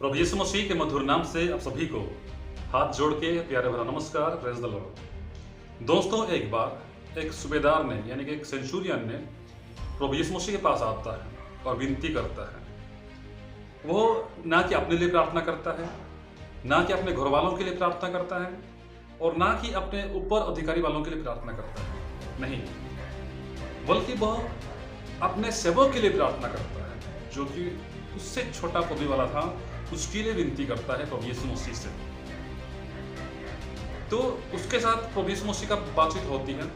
प्रभु यीशु मसीह के मधुर नाम से आप सभी को हाथ जोड़ के प्यारे भरा नमस्कार। Praise the Lord. दोस्तों, एक बार एक सूबेदार ने यानी कि एक सेंचुरियन ने प्रभु यीशु मसीह के पास आता है और विनती करता है। वो ना कि अपने लिए प्रार्थना करता है, ना कि अपने घर वालों के लिए प्रार्थना करता है और ना कि अपने ऊपर अधिकारी वालों के लिए प्रार्थना करता है, नहीं, बल्कि वह अपने सेवक के लिए प्रार्थना करता है जो कि उससे छोटा पदवी वाला था, उसके लिए विनती करता है प्रभु यीशु मसीह से। तो उसके साथ प्रभु यीशु मसीह का बातचीत होती है।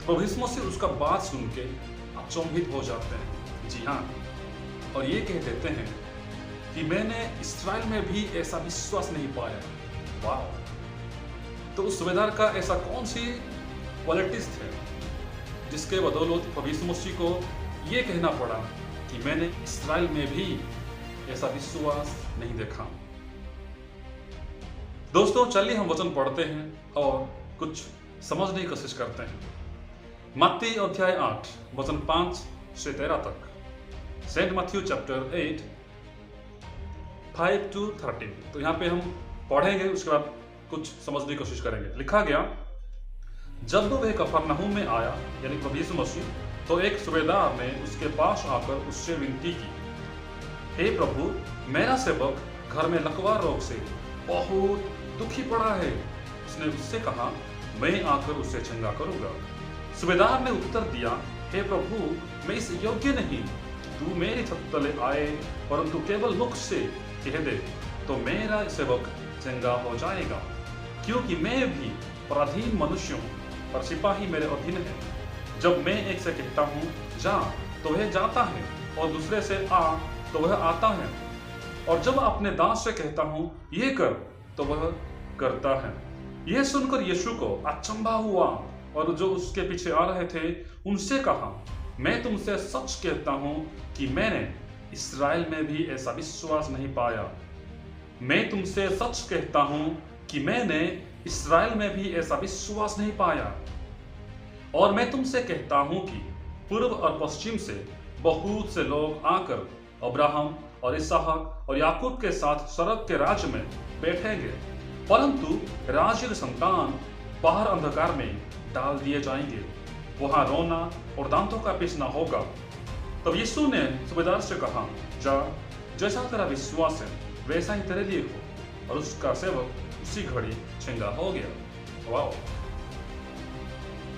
प्रभु यीशु मसीह उसका बात सुन के अचंभित हो जाते हैं। जी हाँ, और ये कह देते हैं कि मैंने इस्राएल में भी ऐसा विश्वास नहीं पाया। वाह! तो उस सूबेदार का ऐसा कौन सी क्वालिटीज थे जिसके बदौलत प्रभु यीशु मसीह को ये कहना पड़ा कि मैंने इस्राएल में भी ऐसा विश्वास नहीं देखा। दोस्तों, चलिए हम वचन पढ़ते हैं और कुछ समझने की कोशिश करते हैं। मत्ती अध्याय 8 वचन 5 से 13 तक। Saint Matthew chapter 8 5 to 13। तो यहाँ पे हम पढ़ेंगे, उसके बाद कुछ समझने की कोशिश करेंगे। लिखा गया, जब वह कफरनहूम में आया यानी प्रभु यीशु मसीह, तो एक सूबेदार ने उसके पास आकर उससे विनती की, हे प्रभु, मेरा सेवक घर में लकवा रोग से बहुत दुखी पड़ा है। उसने उससे कहा, मैं आकर उससे चंगा करूंगा। सूबेदार ने उत्तर दिया, हे प्रभु, मैं इस योग्य नहीं कि तू मेरी छत तले आए, परंतु केवल मुख से कह दे तो मेरा सेवक चंगा हो जाएगा, क्योंकि मैं भी पराधीन मनुष्य हूँ और सिपाही मेरे अधीन है। जब मैं एक से कहता हूँ जा, तो वह जाता है, और दूसरे से आ, तो वह आता है, और जब अपने दास से कहता हूँ ये कर, तो वह करता है। यह सुनकर यीशु को अचंभा हुआ और जो उसके पीछे आ रहे थे उनसे कहा, मैं तुमसे सच कहता हूँ कि मैंने इस्राएल में भी ऐसा विश्वास नहीं पाया। मैं तुमसे सच कहता हूँ कि मैंने इस्राएल में भी ऐसा विश्वास नहीं पाया। और मैं तुमसे कहता हूं कि पूर्व और पश्चिम से बहुत से लोग आकर अब्राहम और इसहाक और याकूब के साथ स्वर्ग के राज्य में बैठेंगे, परंतु राज्य के संतान बाहर अंधकार में डाल दिए जाएंगे। वहां रोना और दांतों का पीसना होगा। तब यीशु ने सूबेदार से कहा, जा, जैसा तेरा विश्वास है वैसा ही तेरे लिए हो। और उसका सेवक उसी घड़ी चंगा हो गया। वाह!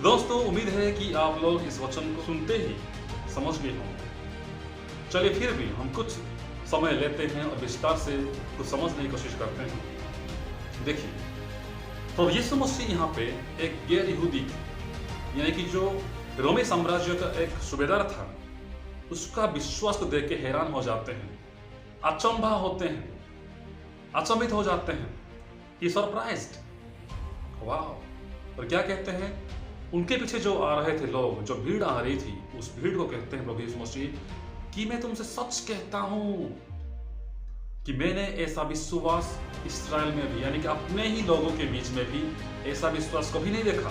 दोस्तों, उम्मीद है कि आप लोग इस वचन को सुनते ही समझ गए होंगे। चलिए फिर भी हम कुछ समय लेते हैं और विस्तार से कुछ समझने की कोशिश करते हैं। देखिए, तो यीशु मसीह यहाँ पे एक गैर यहूदी यानी कि जो रोमी साम्राज्य का एक सूबेदार था, उसका विश्वास को देख के हैरान हो जाते हैं, अचंभा होते हैं, अचंभित हो जाते हैं, ही सरप्राइज्ड। वाह! और क्या कहते हैं, उनके पीछे जो आ रहे थे लोग, जो भीड़ आ रही थी, उस भीड़ को कहते हैं प्रभु यीशु मसीह कि मैं तुमसे सच कहता हूं कि मैंने ऐसा विश्वास इस्राएल में भी यानी कि अपने ही लोगों के बीच में भी ऐसा विश्वास कभी नहीं देखा।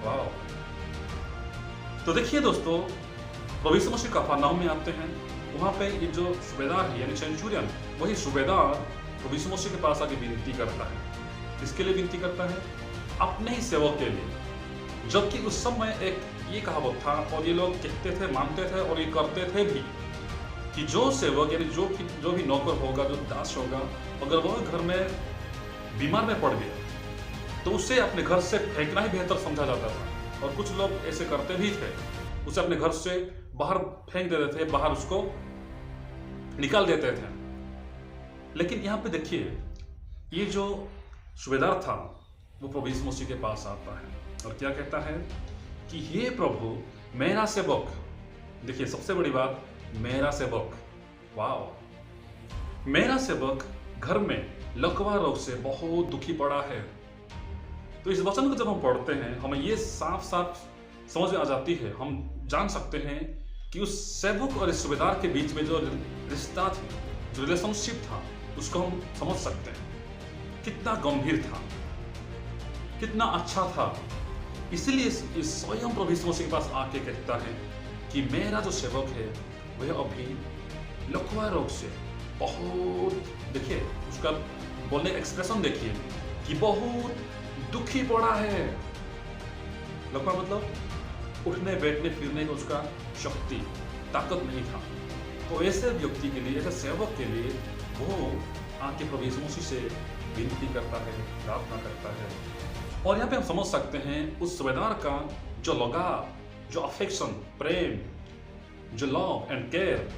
वाह! तो देखिए दोस्तों, प्रभु यीशु मसीह कफरनहूम में आते हैं। वहां पे ये जो सूबेदार है यानी सेंचुरियन, वही सूबेदार प्रभु यीशु मसीह के पास आके विनती करता है। किसके लिए विनती करता है? अपने ही सेवक के लिए। जबकि उस समय एक ये कहावत था और ये लोग कहते थे, मानते थे और ये करते थे भी कि जो सेवक यानी जो भी नौकर होगा, जो दास होगा, अगर वह घर में बीमार में पड़ गया तो उसे अपने घर से फेंकना ही बेहतर समझा जाता था। और कुछ लोग ऐसे करते भी थे, उसे अपने घर से बाहर फेंक देते थे, बाहर उसको निकाल देते थे। लेकिन यहाँ पे देखिए, ये जो सूबेदार था वो प्रभु यीशु मसीह के पास आता है और क्या कहता है कि हे प्रभु, मेरा सेवक, देखिए सबसे बड़ी बात, मेरा सेवक। वाह! मेरा सेवक घर में लकवा रोग से बहुत दुखी पड़ा है। तो इस वचन को जब हम पढ़ते हैं, हमें ये साफ साफ समझ में आ जाती है, हम जान सकते हैं कि उस सेवक और इस सूबेदार के बीच में जो रिश्ता था, जो रिलेशनशिप था, उसको हम समझ सकते हैं। कितना गंभीर था, कितना अच्छा था। इसलिए इस स्वयं प्रभु यीशु मसीह के पास आके कहता है कि मेरा जो सेवक है वह अभी लकवा रोग से बहुत, देखिए उसका बोलने का एक्सप्रेशन देखिए कि बहुत दुखी पड़ा है। लगभग मतलब उठने बैठने फिरने का उसका शक्ति ताकत नहीं था। तो ऐसे व्यक्ति के लिए, ऐसे सेवक के लिए वो आके प्रभु यीशु मसीह से विनती करता है, प्रार्थना करता है। और यहाँ पे हम समझ सकते हैं उस सूबेदार का जो लगाव, जो अफेक्शन, प्रेम, जो लव एंड केयर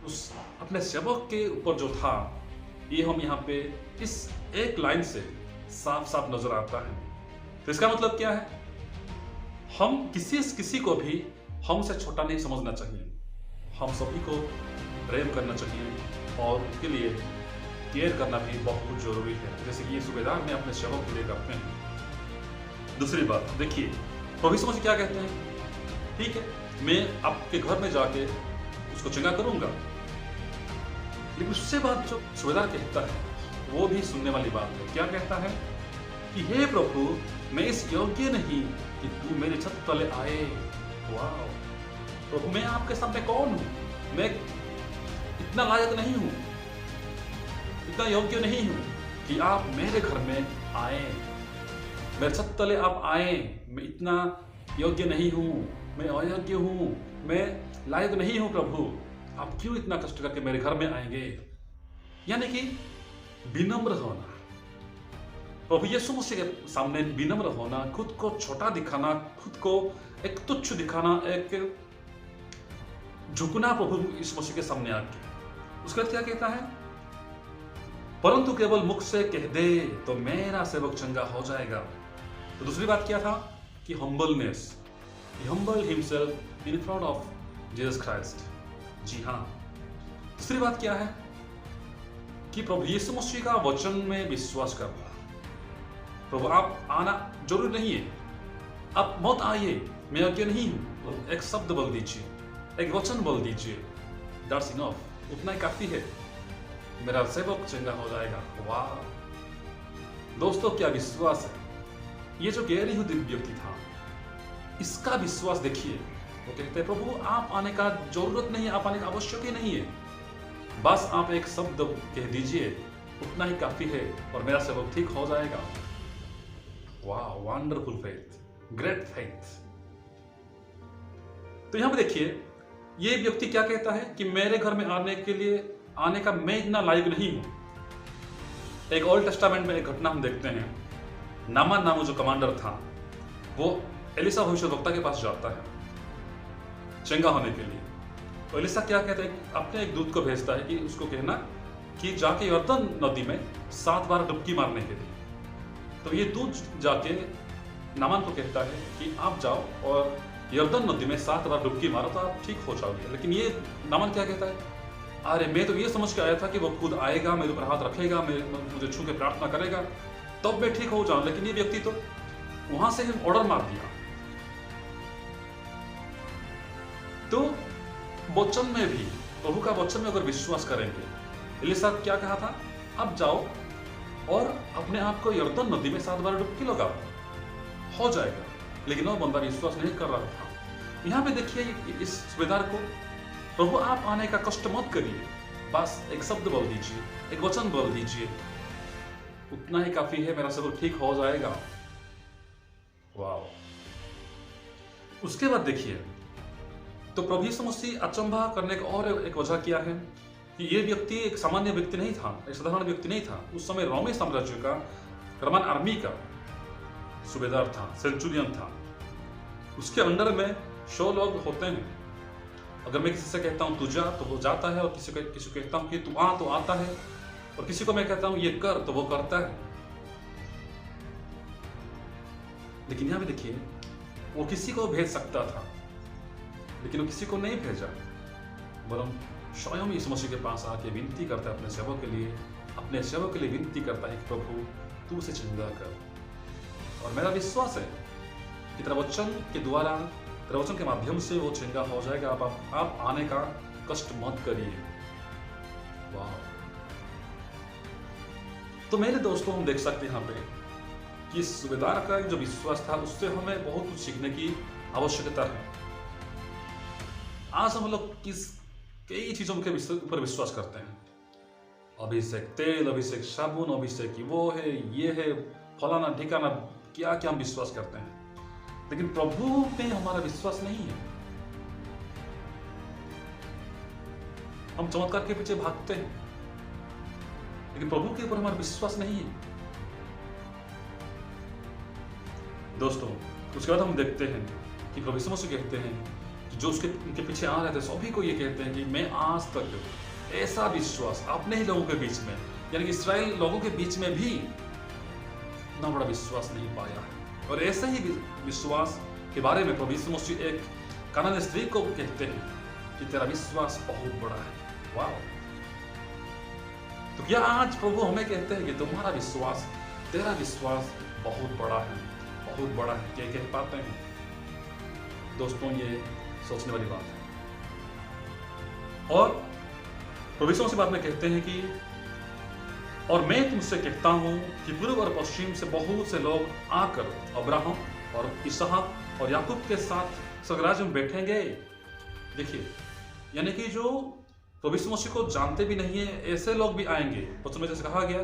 उस अपने सेवक के ऊपर जो था, ये हम यहाँ पे इस एक लाइन से साफ साफ नजर आता है। तो इसका मतलब क्या है? हम किसी को भी हमसे छोटा नहीं समझना चाहिए। हम सभी को प्रेम करना चाहिए और उसके लिए केयर करना भी बहुत जरूरी है, जैसे कि ये सूबेदार ने अपने सेवक के लिए करते हैं। दूसरी बात देखिए, प्रभु यीशु मसीह क्या कहते हैं? ठीक है, मैं आपके घर में जाके उसको चंगा करूंगा, लेकिन उससे बात जो सूबेदार कहता है वो भी सुनने वाली बात है। क्या कहता है कि हे प्रभु, मैं इस योग्य नहीं कि तू मेरे छत तले आए। वाह प्रभु, मैं आपके सामने कौन हूं? मैं इतना लायक नहीं हूं, इतना योग्य नहीं हूं कि आप मेरे घर में आए, मेरे छत तले आप आए। मैं इतना योग्य नहीं हूं, मैं अयोग्य हूं, मैं लायक नहीं हूं प्रभु। आप क्यों इतना कष्ट करके मेरे घर में आएंगे? यानी कि विनम्र होना, प्रभु यीशु मसीह के सामने विनम्र होना, खुद को छोटा दिखाना, खुद को एक तुच्छ दिखाना, एक झुकना प्रभु यीशु मसीह के सामने आके। उसके बाद क्या कहता है? परंतु केवल मुख से कह दे तो मेरा सेवक चंगा हो जाएगा। तो दूसरी बात क्या था कि humbleness, humble himself in front of Jesus Christ। जी हाँ, दूसरी बात क्या है कि प्रभु यीशु मसीह का वचन में विश्वास करना। प्रभु आप आना जरूरी नहीं है, आप मत आइए, मैं योग्य नहीं हूं, एक शब्द बोल दीजिए, एक वचन बोल दीजिए, दैट्स इनफ, उतना ही काफी है, मेरा सेवक चंगा हो जाएगा। वाह दोस्तों, क्या विश्वास है! ये जो गैर यहूदी व्यक्ति था, इसका विश्वास देखिए। वो कहते हैं प्रभु आप आने का जरूरत नहीं है, आप आने का आवश्यक ही नहीं है, बस आप एक शब्द कह दीजिए, उतना ही काफी है और मेरा सेवक ठीक हो जाएगा। वाह, वंडरफुल फेथ, ग्रेट फेथ। तो यहां पे देखिए, ये व्यक्ति क्या कहता है कि मेरे घर में आने का मैं इतना लायक नहीं हूं। एक ओल्ड टेस्टामेंट में एक घटना हम देखते हैं, नामान नामक जो कमांडर था, वो एलिसा भविष्यवक्ता के पास जाता है चंगा होने के लिए। तो एलिसा क्या कहता है, अपने एक दूत को भेजता है कि उसको कहना कि जाके यर्दन नदी में 7 बार डुबकी मारने के लिए। तो ये दूत जाके नामान को कहता है कि आप जाओ और यर्दन नदी में 7 बार डुबकी मारो तो आप ठीक हो जाओगे। लेकिन ये नामान क्या कहता है, अरे मैं तो ये समझ के आया था कि वो खुद आएगा, मेरे ऊपर हाथ रखेगा, मुझे छू के प्रार्थना करेगा, तब मैं ठीक हो जाऊं। लेकिन ये व्यक्ति तो वहां से ही ऑर्डर मार दिया। तो वचन में भी, प्रभु का वचन में अगर विश्वास करेंगे, एलिसा क्या कहा था, अब जाओ और अपने आप को यर्दन नदी में 7 बार डुबकी लगाओ, हो जाएगा। लेकिन वो बंदा विश्वास नहीं कर रहा था। यहां पे देखिए इस सूबेदार को, प्रभु आप आने का कष्ट मत करिए, बस एक शब्द बोल दीजिए, एक वचन बोल दीजिए, उतना ही काफी है, मेरा सब ठीक हो जाएगा। वाह। उसके बाद देखिए, तो प्रभु यीशु मसीह अचंभा करने का और एक वजह क्या है कि ये व्यक्ति एक सामान्य व्यक्ति नहीं था, एक साधारण व्यक्ति नहीं था। उस समय रोमी साम्राज्य का, रोमन आर्मी का सूबेदार था, सेंचुरियन था। उसके अंडर में 100 लोग होते हैं। अगर मैं किसी से कहता हूं तू जा तो वो जाता है, और किसी को कहता हूं कि तू आ तो आता है, और किसी को मैं कहता हूं ये कर तो वो करता है। लेकिन यहां पे देखिए, वो किसी को भेज सकता था, लेकिन वो किसी को नहीं भेजा, वरन स्वयं यीशु मसीह के पास आके विनती करता है अपने सेवक के लिए, अपने सेवक के लिए विनती करता है कि प्रभु तू उसे चंगा कर। और मेरा विश्वास है कि तेरा वचन के द्वारा, तेरा वचन के माध्यम से वो चंगा हो जाएगा। आप आने का कष्ट मत करिए। वाह। तो मेरे दोस्तों, हम देख सकते हैं यहाँ पे कि सूबेदार का जो विश्वास था, उससे हमें बहुत कुछ सीखने की आवश्यकता है। आज हम लोग कई चीजों के ऊपर विश्वास करते हैं, अभिषेक तेल, अभिषेक साबुन, अभिषेक की वो है, ये है, फलाना ठिकाना, क्या क्या हम विश्वास करते हैं, लेकिन प्रभु में हमारा विश्वास नहीं है। हम चमत्कार के पीछे भागते हैं, लेकिन प्रभु के ऊपर हमारा विश्वास नहीं है। दोस्तों, उसके बाद हम देखते हैं कि प्रभु यीशु मसीह कहते हैं कि जो उनके पीछे आ रहे थे सभी को ये कहते हैं कि मैं आज तक ऐसा विश्वास अपने ही लोगों के बीच में, यानी कि इस्राएल लोगों के बीच में भी इतना बड़ा विश्वास नहीं पाया है। और ऐसे ही विश्वास के बारे में प्रभु यीशु मसीह एक कनानी स्त्री को कहते हैं कि तेरा विश्वास बहुत बड़ा है। वाह! तो क्या आज प्रभु हमें कहते हैं कि तुम्हारा विश्वास, तेरा विश्वास बहुत बड़ा है, बहुत बड़ा है, क्या कह पाते हैं? दोस्तों, ये सोचने वाली बात है। और प्रभु यीशु मसीह बाद में कहते हैं कि और मैं तुमसे कहता हूं कि पूर्व और पश्चिम से बहुत से लोग आकर अब्राहम और इसहाक और याकूब के साथ स्वर्गराज में बैठेंगे। देखिए, यानी कि जो प्रभु यीशु मसीह को जानते भी नहीं है ऐसे लोग भी आएंगे। वचन में जैसे कहा गया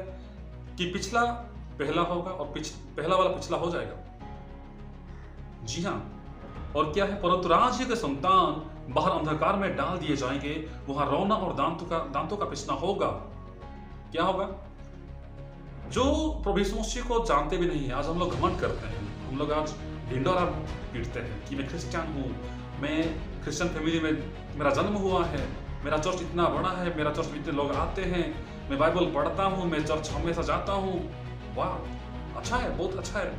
कि पिछला पहला होगा और पहला वाला पिछला हो जाएगा। जी हाँ, और क्या है, परंतु राज्य के संतान बाहर अंधकार में डाल दिए जाएंगे, वहां रोना और दांतों का पिसना होगा। क्या होगा? जो प्रभु यीशु मसीह को जानते भी नहीं है, आज हम लोग घमंड करते हैं, हम लोग आज ढिंडोरा पीटते हैं कि मैं क्रिश्चियन हूँ, मैं क्रिश्चियन फैमिली में मेरा जन्म हुआ है, मेरा चर्च इतना बड़ा है, मेरा चर्च में इतने लोग आते हैं, मैं बाइबल पढ़ता हूँ, मैं चर्च हमेशा जाता हूँ। वाह, अच्छा है, बहुत अच्छा है,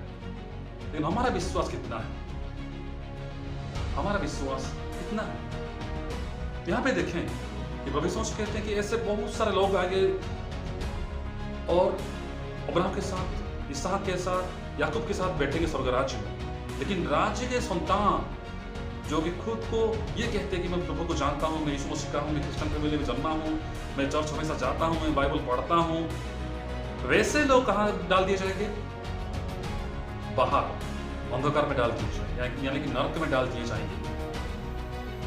लेकिन हमारा विश्वास कितना है? हमारा विश्वास कितना है? यहाँ पे देखें कि प्रभु यीशु मसीह कहते हैं कि ऐसे बहुत सारे लोग आगे और अब्राहम के साथ, इसहाक के साथ, याकूब के साथ बैठेंगे स्वर्ग राज्य में। लेकिन राज्य के संतान जो कि खुद को ये कहते हैं कि मैं प्रभु को जानता हूँ, मैं यीशु मसीह का हूँ, मैं क्रिश्चियन फैमिली में जन्मा हूँ, मैं चर्च हमेशा जाता हूँ, मैं बाइबल पढ़ता हूँ, वैसे लोग कहाँ डाल दिए जाएंगे? बाहर अंधकार में डाल दिए जाएंगे, यानी कि नरक में डाल दिए जाएंगे।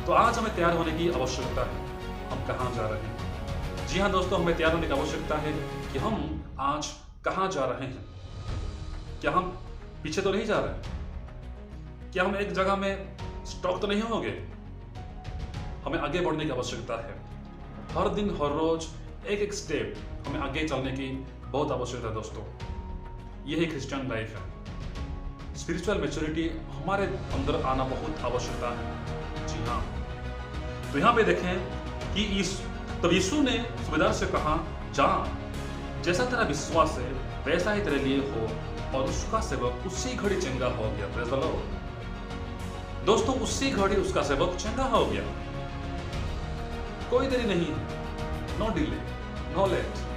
तो आज हमें तैयार होने की आवश्यकता है। हम कहाँ जा रहे हैं? जी हाँ दोस्तों, हमें तैयार होने की आवश्यकता है कि हम आज कहाँ जा रहे हैं। क्या हम पीछे तो नहीं जा रहे? क्या हम एक जगह में स्टॉक तो नहीं होंगे? हमें आगे बढ़ने की आवश्यकता है। हर दिन, हर रोज एक स्टेप हमें आगे चलने की बहुत आवश्यकता है दोस्तों। यही क्रिश्चियन लाइफ है। स्पिरिचुअल मैच्योरिटी हमारे अंदर आना बहुत आवश्यकता है। जी हाँ, तो यहाँ पे देखें कि यीशु ने सूबेदार से कहा, जा, जैसा तेरा विश्वास है वैसा ही तेरे लिए हो, और उसका सेवक उसी घड़ी चंगा हो गया। Praise the Lord. दोस्तों, उसी घड़ी उसका सेवक चंगा हो गया। कोई देरी नहीं है, नो डिले, नो लेट।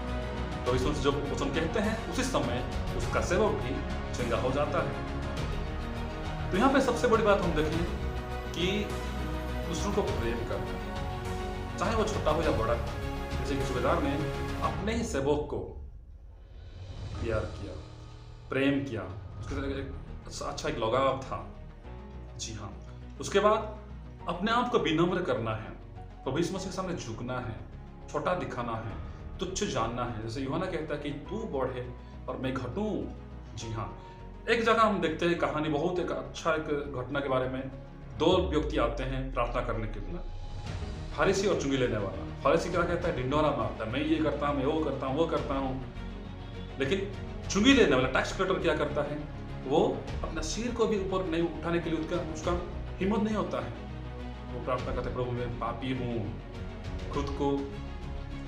तो यीशु जो वचन कहते हैं उसी समय उसका सेवक भी चंगा हो जाता है। तो यहाँ पे सबसे बड़ी बात हम देखें कि दूसरों को प्रेम करना, चाहे वो छोटा हो या बड़ा। जैसे कि सूबेदार ने अपने ही सेवक को प्यार किया, प्रेम किया, उसके अच्छा एक लगाव था। जी हाँ, उसके बाद अपने आप को विनम्र करना है, प्रभु यीशु मसीह के सामने झुकना है, छोटा दिखाना है, तुच्छ जानना है। जैसे यूहन्ना कहता है कि तू बढ़े और मैं घटूं। जी हाँ, एक जगह हम देखते हैं कहानी, बहुत एक अच्छा एक घटना के बारे में। दो व्यक्ति आते हैं प्रार्थना करने के लिए, फारिसी और चुंगी लेने वाला। फारिसी क्या कहता है? ढिंडोरा मारता है, मैं ये करता हूँ, मैं वो करता हूँ, वो करता हूँ। लेकिन चुंगी लेने वाला टैक्स कलेक्टर क्या करता है? वो अपना सिर को भी ऊपर नहीं उठाने के लिए उसका हिम्मत नहीं होता है। वो प्रार्थना करते, प्रभु मैं पापी हूँ, खुद को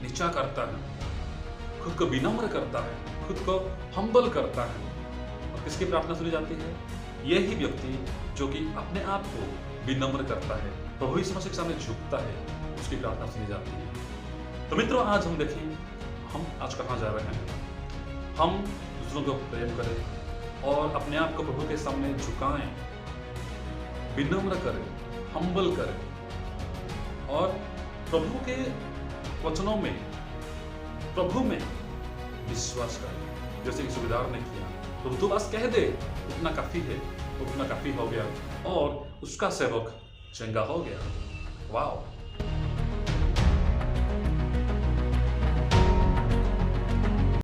नीचा करता है, खुद को विनम्र करता है, खुद को हम्बल करता है। और किसकी प्रार्थना सुनी जाती है? यही व्यक्ति जो कि अपने आप को विनम्र करता है, प्रभु यीशु मसीह के सामने झुकता है, उसकी प्रार्थना सुनी जाती है। तो मित्रों, आज हम देखें हम आज कहाँ जा रहे हैं। हम दूसरों को प्रेम करें और अपने आप को प्रभु के सामने झुकाएं, विनम्र करें, हम्बल करें और प्रभु के वचनों में, प्रभु में विश्वास करें। जैसे कि सूबेदार ने किया, प्रभु तू बस कह दे, उतना काफी है, उतना काफी हो गया और उसका सेवक चंगा हो गया। वाह!